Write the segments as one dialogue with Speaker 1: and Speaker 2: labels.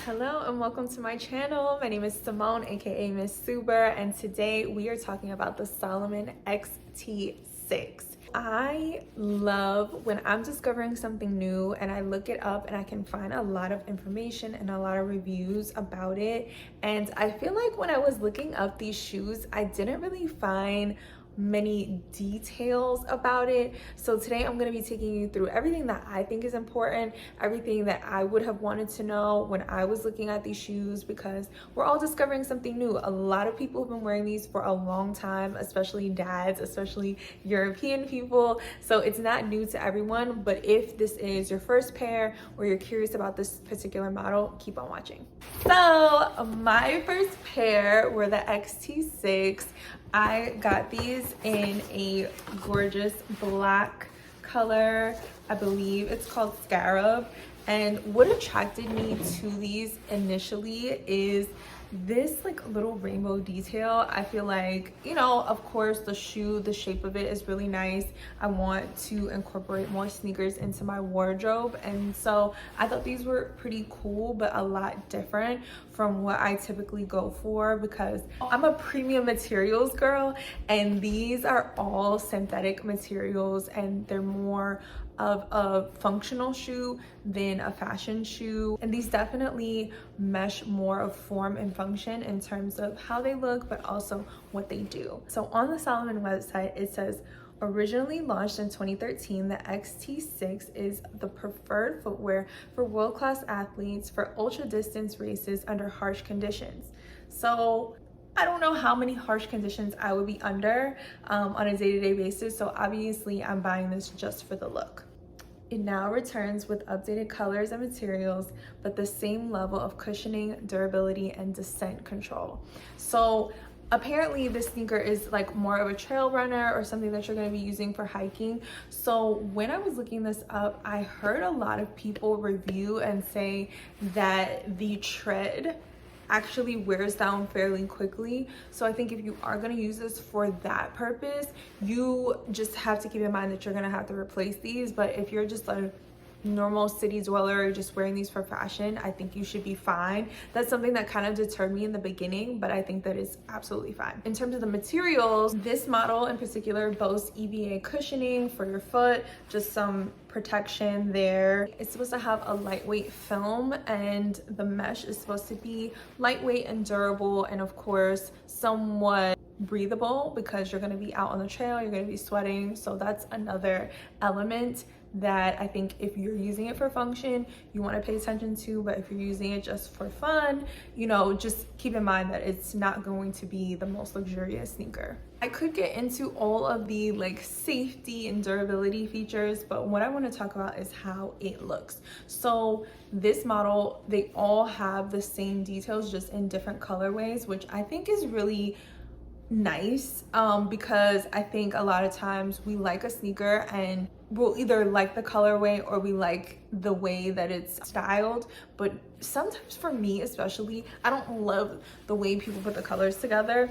Speaker 1: Hello and welcome to my channel. My name is Simone, aka Miss Super, and today we are talking about the Salomon XT6. I love when I'm discovering something new and I look it up and I can find a lot of information and a lot of reviews about it. And I feel like when I was looking up these shoes, I didn't really find many details about it. So today I'm going to be taking you through everything that I think is important, everything that I would have wanted to know when I was looking at these shoes, because we're all discovering something new. A lot of people have been wearing these for a long time, especially dads, especially European people. So it's not new to everyone, but if this is your first pair or you're curious about this particular model, keep on watching. So my first pair were the XT6. I got these in a gorgeous black color. I believe it's called Scarab. And what attracted me to these initially is this like little rainbow detail. I feel like, you know, of course the shoe, the shape of it is really nice. I want to incorporate more sneakers into my wardrobe, and so I thought these were pretty cool, but a lot different from what I typically go for because I'm a premium materials girl, and these are all synthetic materials and they're more of a functional shoe than a fashion shoe, and these definitely mesh more of form and function in terms of how they look but also what they do. So on the Salomon website it says, originally launched in 2013, the XT6 is the preferred footwear for world-class athletes for ultra-distance races under harsh conditions. So I don't know how many harsh conditions I would be under on a day-to-day basis, so obviously I'm buying this just for the look. It now returns with updated colors and materials, but the same level of cushioning, durability, and descent control. So apparently this sneaker is like more of a trail runner or something that you're going to be using for hiking. So when I was looking this up, I heard a lot of people review and say that the tread actually wears down fairly quickly. So I think if you are going to use this for that purpose, you just have to keep in mind that you're going to have to replace these. But if you're just a normal city dweller or just wearing these for fashion, I think you should be fine. That's something that kind of deterred me in the beginning, but I think that is absolutely fine. In terms of the materials, this model in particular boasts EVA cushioning for your foot, just some protection there. It's supposed to have a lightweight film, and the mesh is supposed to be lightweight and durable, and of course somewhat breathable because you're going to be out on the trail, you're going to be sweating. So that's another element that I think if you're using it for function, you want to pay attention to. But if you're using it just for fun, you know, just keep in mind that it's not going to be the most luxurious sneaker. I could get into all of the like safety and durability features, but what I want to talk about is how it looks. So this model, they all have the same details, just in different colorways, which I think is really nice because I think a lot of times we like a sneaker and we'll either like the colorway or we like the way that it's styled, but sometimes for me especially, I don't love the way people put the colors together.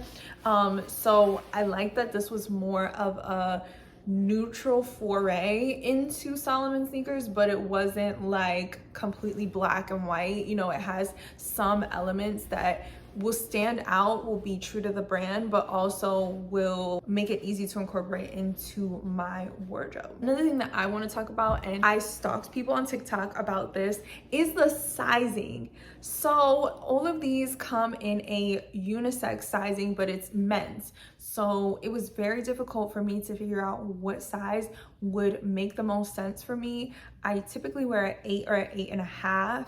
Speaker 1: So I like that this was more of a neutral foray into Salomon sneakers, but it wasn't like completely black and white. You know, it has some elements that will stand out, will be true to the brand, but also will make it easy to incorporate into my wardrobe. Another thing that I want to talk about, and I stalked people on TikTok about this, is the sizing. So all of these come in a unisex sizing, but it's men's. So it was very difficult for me to figure out what size would make the most sense for me. I typically wear an 8 or an 8.5.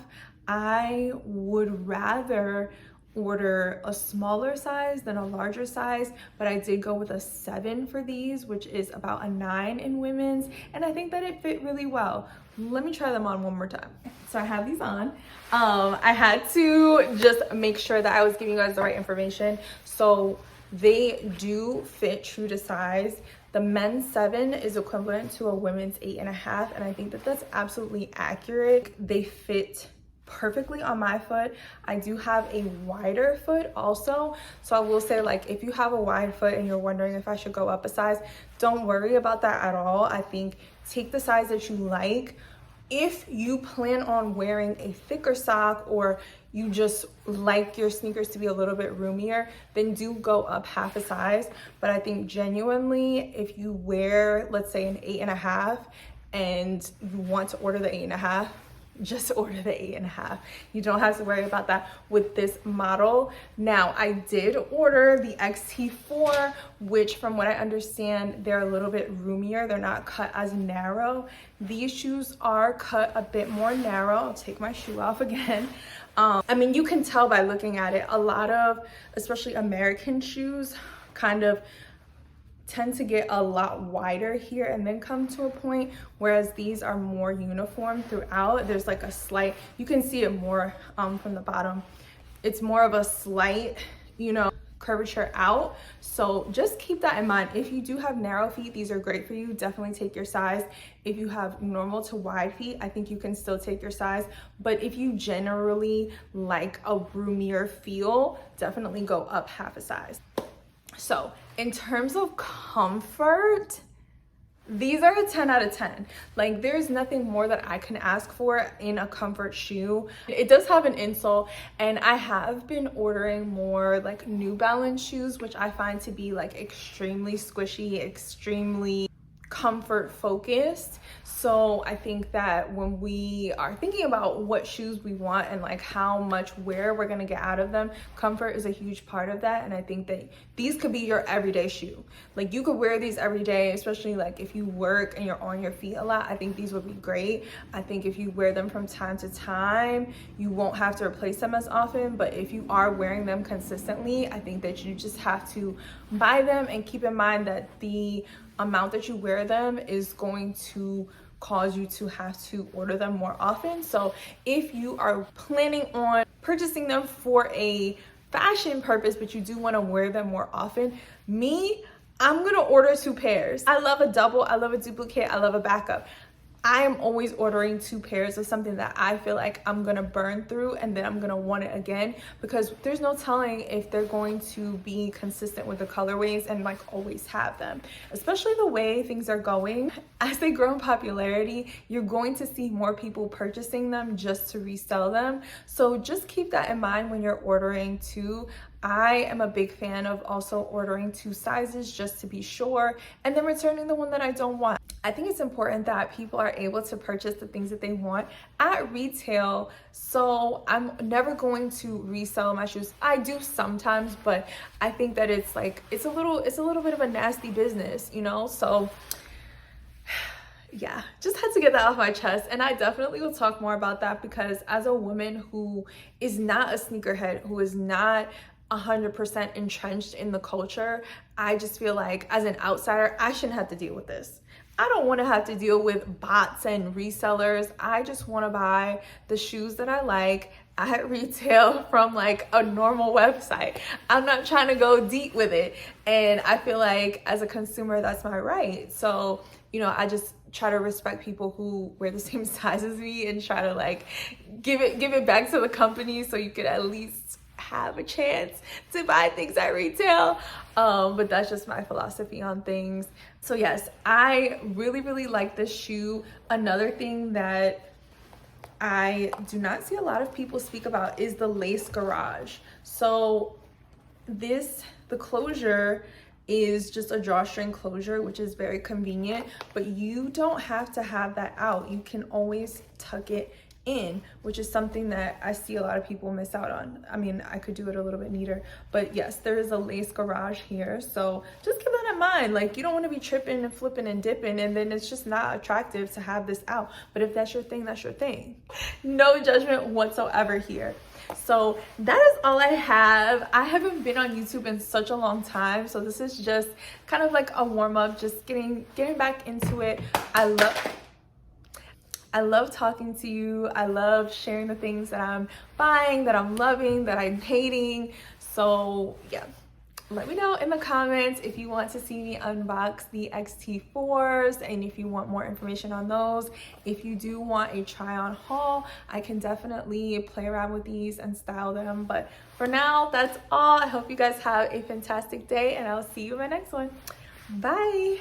Speaker 1: I would rather order a smaller size than a larger size, but I did go with a 7 for these, which is about a 9 in women's, and I think that it fit really well. Let me try them on one more time. So I have these on. I had to just make sure that I was giving you guys the right information. So they do fit true to size. The men's 7 is equivalent to a women's 8.5, and I think that that's absolutely accurate. They fit perfectly on my foot. I do have a wider foot also, so I will say, like, if you have a wide foot and you're wondering if I should go up a size, don't worry about that at all. I think take the size that you like. If you plan on wearing a thicker sock, or you just like your sneakers to be a little bit roomier, then do go up half a size. But I think genuinely, if you wear, let's say, an 8.5 and you want to order the 8.5, just order the 8.5. You don't have to worry about that with this model. Now, I did order the XT4, which from what I understand, they're a little bit roomier. They're not cut as narrow. These shoes are cut a bit more narrow. I'll take my shoe off again. I mean, you can tell by looking at it, a lot of, especially American shoes, kind of tend to get a lot wider here and then come to a point, whereas these are more uniform throughout. There's like a slight, you can see it more from the bottom. It's more of a slight, you know, curvature out. So just keep that in mind. If you do have narrow feet, these are great for you. Definitely take your size. If you have normal to wide feet, I think you can still take your size. But if you generally like a roomier feel, definitely go up half a size. So in terms of comfort, these are a 10 out of 10. Like, there's nothing more that I can ask for in a comfort shoe. It does have an insole, and I have been ordering more like New Balance shoes, which I find to be like extremely squishy, extremely comfort focused. So I think that when we are thinking about what shoes we want and like how much wear we're gonna get out of them, comfort is a huge part of that. And I think that these could be your everyday shoe. Like, you could wear these every day, especially like if you work and you're on your feet a lot. I think these would be great. I think if you wear them from time to time, you won't have to replace them as often. But if you are wearing them consistently, I think that you just have to buy them and keep in mind that the amount that you wear them is going to cause you to have to order them more often. So if you are planning on purchasing them for a fashion purpose, but you do want to wear them more often, I'm gonna order 2 pairs. I love a double, I love a duplicate, I love a backup. I am always ordering 2 pairs of something that I feel like I'm gonna burn through and then I'm gonna want it again, because there's no telling if they're going to be consistent with the colorways and like always have them. Especially the way things are going, as they grow in popularity, you're going to see more people purchasing them just to resell them. So just keep that in mind when you're ordering too. I am a big fan of also ordering 2 sizes just to be sure, and then returning the one that I don't want. I think it's important that people are able to purchase the things that they want at retail. So I'm never going to resell my shoes. I do sometimes, but I think that it's a little bit of a nasty business, you know? So yeah, just had to get that off my chest. And I definitely will talk more about that, because as a woman who is not a sneakerhead, who is not 100% entrenched in the culture, I just feel like as an outsider, I shouldn't have to deal with this. I don't want to have to deal with bots and resellers. I just want to buy the shoes that I like at retail from like a normal website. I'm not trying to go deep with it. And I feel like as a consumer, that's my right. So, you know, I just try to respect people who wear the same size as me and try to like give it back to the company so you could at least have a chance to buy things at retail. But that's just my philosophy on things. So yes, I really like this shoe. Another thing that I do not see a lot of people speak about is the lace garage. So the closure is just a drawstring closure, which is very convenient, but you don't have to have that out. You can always tuck it in, which is something that I see a lot of people miss out on. I mean, I could do it a little bit neater, but yes, there is a lace garage here. So just keep that in mind. Like, you don't want to be tripping and flipping and dipping, and then it's just not attractive to have this out. But if that's your thing, that's your thing. No judgment whatsoever here. So that is all I have. I haven't been on YouTube in such a long time, so this is just kind of like a warm-up, just getting back into it. I love talking to you. I love sharing the things that I'm buying, that I'm loving, that I'm hating. So yeah, let me know in the comments if you want to see me unbox the XT4s and if you want more information on those. If you do want a try on haul, I can definitely play around with these and style them. But for now, that's all. I hope you guys have a fantastic day, and I'll see you in my next one. Bye.